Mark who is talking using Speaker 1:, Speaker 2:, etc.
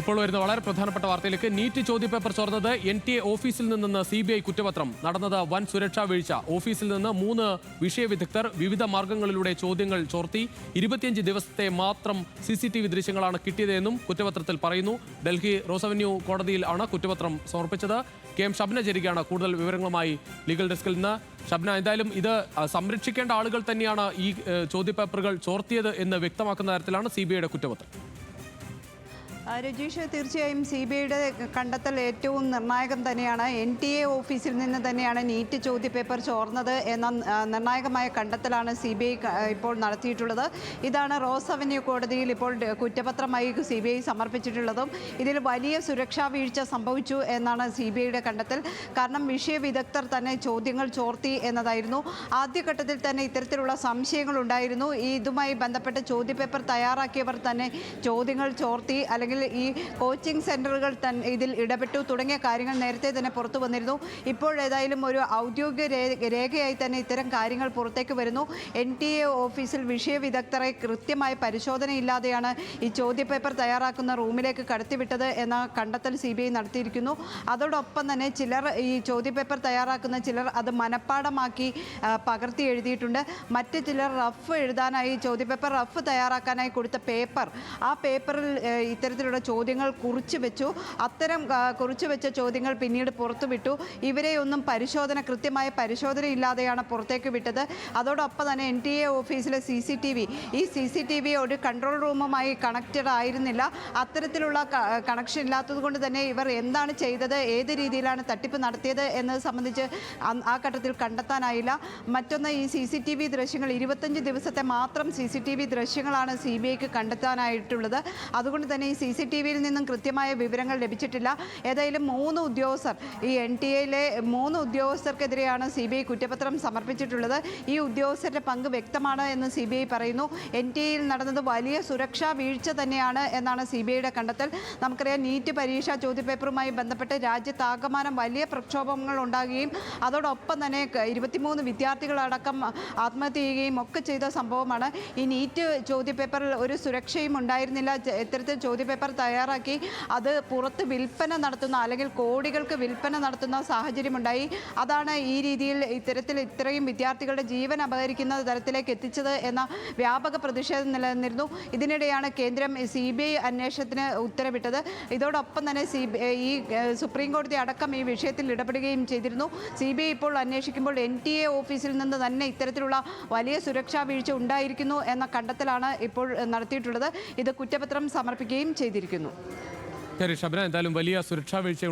Speaker 1: ഇപ്പോൾ വരുന്ന വളരെ പ്രധാനപ്പെട്ട വാർത്തയിലേക്ക്. നീറ്റ് ചോദ്യപേപ്പർ ചോർന്നത് NTA ഓഫീസിൽ നിന്ന് CBI കുറ്റപത്രം. നടന്നത് വൻ സുരക്ഷാ വീഴ്ച. ഓഫീസിൽ നിന്ന് 3 വിഷയ വിദഗ്ധർ വിവിധ മാർഗങ്ങളിലൂടെ ചോദ്യങ്ങൾ ചോർത്തി. 25 ദിവസത്തെ മാത്രം CCTV ദൃശ്യങ്ങളാണ് കിട്ടിയതെന്നും കുറ്റപത്രത്തിൽ പറയുന്നു. ഡൽഹി റോസ് അവന്യൂ കോടതിയിൽ ആണ് കുറ്റപത്രം സമർപ്പിച്ചത്. KM ഷബ്ന ചേരുകയാണ് കൂടുതൽ വിവരങ്ങളുമായി ലീഗൽ ഡെസ്കിൽ നിന്ന്. ഷബ്ന, എന്തായാലും ഇത് സംരക്ഷിക്കേണ്ട ആളുകൾ തന്നെയാണ് ഈ ചോദ്യപേപ്പറുകൾ ചോർത്തിയത് എന്ന് വ്യക്തമാക്കുന്ന തരത്തിലാണ് CBIയുടെ കുറ്റപത്രം.
Speaker 2: രജീഷ്, തീർച്ചയായും CBIയുടെ കണ്ടെത്തൽ ഏറ്റവും നിർണായകം തന്നെയാണ്. NTA ഓഫീസിൽ നിന്ന് തന്നെയാണ് നീറ്റ് ചോദ്യപേപ്പർ ചോർന്നത് എന്ന നിർണായകമായ കണ്ടെത്തലാണ് CBI ഇപ്പോൾ നടത്തിയിട്ടുള്ളത്. ഇതാണ് റോസ് അവന്യൂ കോടതിയിൽ ഇപ്പോൾ കുറ്റപത്രമായി CBI സമർപ്പിച്ചിട്ടുള്ളതും. ഇതിൽ വലിയ സുരക്ഷാ വീഴ്ച സംഭവിച്ചു എന്നാണ് CBIയുടെ കണ്ടെത്തൽ. കാരണം വിഷയ വിദഗ്ധർ തന്നെ ചോദ്യങ്ങൾ ചോർത്തി എന്നതായിരുന്നു. ആദ്യഘട്ടത്തിൽ തന്നെ ഇത്തരത്തിലുള്ള സംശയങ്ങളുണ്ടായിരുന്നു. ഇതുമായി ബന്ധപ്പെട്ട് ചോദ്യപേപ്പർ തയ്യാറാക്കിയവർ തന്നെ ചോദ്യങ്ങൾ ചോർത്തി, അല്ലെങ്കിൽ ഈ കോച്ചിങ് സെന്ററുകൾ തന്നെ ഇതിൽ ഇടപെട്ടു തുടങ്ങിയ കാര്യങ്ങൾ നേരത്തെ തന്നെ പുറത്തു വന്നിരുന്നു. ഇപ്പോഴേതായാലും ഒരു ഔദ്യോഗിക രേഖയായി തന്നെ ഇത്തരം കാര്യങ്ങൾ പുറത്തേക്ക് വരുന്നു. NTA ഓഫീസിൽ വിഷയ വിദഗ്ധരെ കൃത്യമായ പരിശോധനയില്ലാതെയാണ് ഈ ചോദ്യപേപ്പർ തയ്യാറാക്കുന്ന റൂമിലേക്ക് കടത്തിവിട്ടത് എന്ന കണ്ടെത്തൽ CBI നടത്തിയിരിക്കുന്നു. അതോടൊപ്പം തന്നെ ചിലർ ഈ ചോദ്യപേപ്പർ തയ്യാറാക്കുന്ന ചിലർ അത് മനഃപ്പാടമാക്കി പകർത്തി എഴുതിയിട്ടുണ്ട്. മറ്റ് ചിലർ റഫ് എഴുതാനായി ചോദ്യപേപ്പർ റഫ് തയ്യാറാക്കാനായി കൊടുത്ത പേപ്പർ, ആ പേപ്പറിൽ ഇത്തരത്തിലുള്ള ചോദ്യങ്ങൾ കുറിച്ചു വെച്ചു. അത്തരം കുറിച്ചു വെച്ച ചോദ്യങ്ങൾ പിന്നീട് പുറത്തുവിട്ടു. ഇവരെയൊന്നും കൃത്യമായ പരിശോധന ഇല്ലാതെയാണ് പുറത്തേക്ക് വിട്ടത്. അതോടൊപ്പം തന്നെ NTA ഓഫീസിലെ ഈ CCTV ഒരു കൺട്രോൾ റൂമുമായി കണക്റ്റഡ് ആയിരുന്നില്ല. അത്തരത്തിലുള്ള കണക്ഷൻ ഇല്ലാത്തത് കൊണ്ട് തന്നെ ഇവർ എന്താണ് ചെയ്തത്, ഏത് രീതിയിലാണ് തട്ടിപ്പ് നടത്തിയത് എന്നത് സംബന്ധിച്ച് ആ ഘട്ടത്തിൽ കണ്ടെത്താനായില്ല. മറ്റൊന്ന്, ഈ CCTV ദൃശ്യങ്ങൾ 25 ദിവസത്തെ മാത്രം CCTV ദൃശ്യങ്ങളാണ് CBIക്ക് കണ്ടെത്താനായിട്ടുള്ളത്. അതുകൊണ്ട് തന്നെ ഈ CCTVയിൽ നിന്നും കൃത്യമായ വിവരങ്ങൾ ലഭിച്ചിട്ടില്ല. ഏതായാലും 3 ഉദ്യോഗസ്ഥർ, ഈ NTAയിലെ 3 ഉദ്യോഗസ്ഥർക്കെതിരെയാണ് CBI കുറ്റപത്രം സമർപ്പിച്ചിട്ടുള്ളത്. ഈ ഉദ്യോഗസ്ഥരുടെ പങ്ക് വ്യക്തമാണ് എന്ന് CBI പറയുന്നു. NTAയിൽ നടന്നത് വലിയ സുരക്ഷാ വീഴ്ച തന്നെയാണ് എന്നാണ് CBIയുടെ കണ്ടെത്തൽ. നമുക്കറിയാം, നീറ്റ് പരീക്ഷാ ചോദ്യപേപ്പറുമായി ബന്ധപ്പെട്ട് രാജ്യത്താകമാനം വലിയ പ്രക്ഷോഭങ്ങൾ ഉണ്ടാകുകയും അതോടൊപ്പം തന്നെ 23 വിദ്യാർത്ഥികളടക്കം ആത്മഹത്യ ചെയ്യുകയും ഒക്കെ ചെയ്ത സംഭവമാണ്. ഈ നീറ്റ് ചോദ്യപേപ്പറിൽ ഒരു സുരക്ഷയും ഉണ്ടായിരുന്നില്ല. ഇത്തരത്തിൽ ചോദ്യപേപ്പർ തയ്യാറാക്കി അത് പുറത്ത് വിൽപ്പന നടത്തുന്ന, അല്ലെങ്കിൽ കോടികൾക്ക് വിൽപ്പന നടത്തുന്ന സാഹചര്യമുണ്ടായി. അതാണ് ഈ രീതിയിൽ ഇത്രയും വിദ്യാർത്ഥികളുടെ ജീവൻ അപഹരിക്കുന്ന തരത്തിലേക്ക് എത്തിച്ചത് എന്ന വ്യാപക പ്രതിഷേധം നിലനിന്നിരുന്നു. ഇതിനിടെയാണ് കേന്ദ്രം CBI അന്വേഷണത്തിന് ഉത്തരവിട്ടത്. ഇതോടൊപ്പം തന്നെ ഈ സുപ്രീം കോടതി അടക്കം ഈ വിഷയത്തിൽ ഇടപെടുകയും ചെയ്തിരുന്നു. CBI ഇപ്പോൾ അന്വേഷിക്കുമ്പോൾ NTA ഓഫീസിൽ നിന്ന് തന്നെ ഇത്തരത്തിലുള്ള വലിയ സുരക്ഷാ വീഴ്ച ഉണ്ടായിരിക്കുന്നു എന്ന കണ്ടെത്തലാണ് ഇപ്പോൾ നടത്തിയിട്ടുള്ളത്. ഇത് കുറ്റപത്രം സമർപ്പിക്കുകയും ചെയ്തിരിക്കുന്നു.
Speaker 1: ശരി ഷബ്ന, എന്തായാലും വലിയ സുരക്ഷാ വീഴ്ച